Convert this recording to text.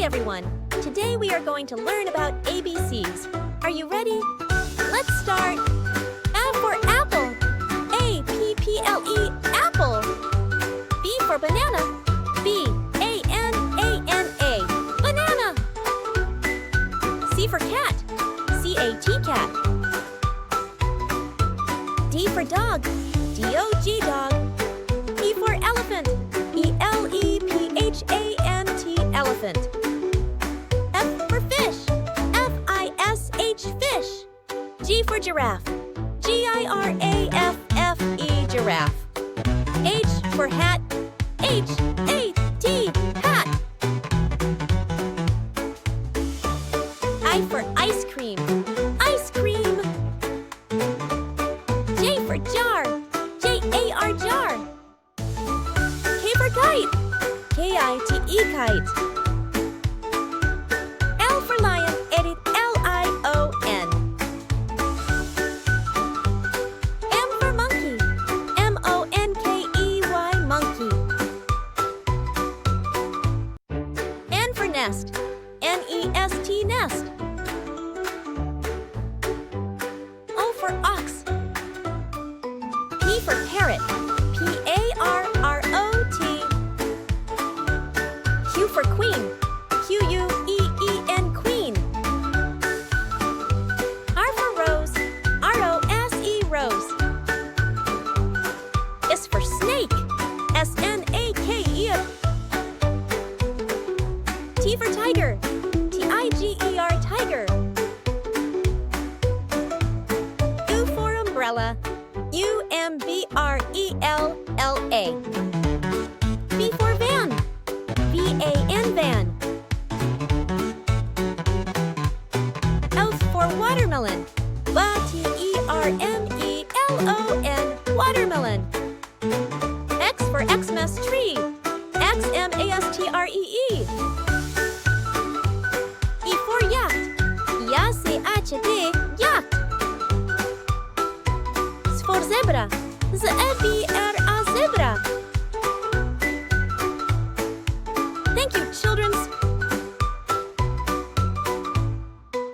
everyone! Today we are going to learn about ABCs. Are you ready? Let's start! A for apple. A-P-P-L-E, apple. B for banana. B-A-N-A-N-A, banana. C for cat. C-A-T, cat. D for dog. D-O-G, dog. E for elephant. E-L-E-P-H-A-N-T, elephant. F for fish. F-I-S-H, fish. G for giraffe. G-I-R-A-F-F-E, giraffe. H for hat. H-A-T, hat. I for ice cream. Ice cream. J for jar. J-A-R, jar. K for kite. K-I-T-E, kite. L for lion. Edit L-I-O-N. M for monkey. M-O-N-K-E-Y, monkey. N for nest. N-E-S-T, nest. O for ox. P for parrot. P-A-R-R-O-T. Q for queen. Q-U-E-E-N, queen. R for rose. R-O-S-E, rose. S for snake. S-N-A-K-E. T for tiger. T-I-G-E-R, tiger. U for umbrella. U-M-B-R-E-L-L-A. V for van. V-A-N, van. L for watermelon. W-T-E-R-M-E-L-O-N, watermelon. X for Xmas, tree. X-M-A-S-T-R-E-E. E for yacht. Y-A-C-H-T, yacht. Z for zebra. Z-E-B-R-A, zebra. Thank you, children.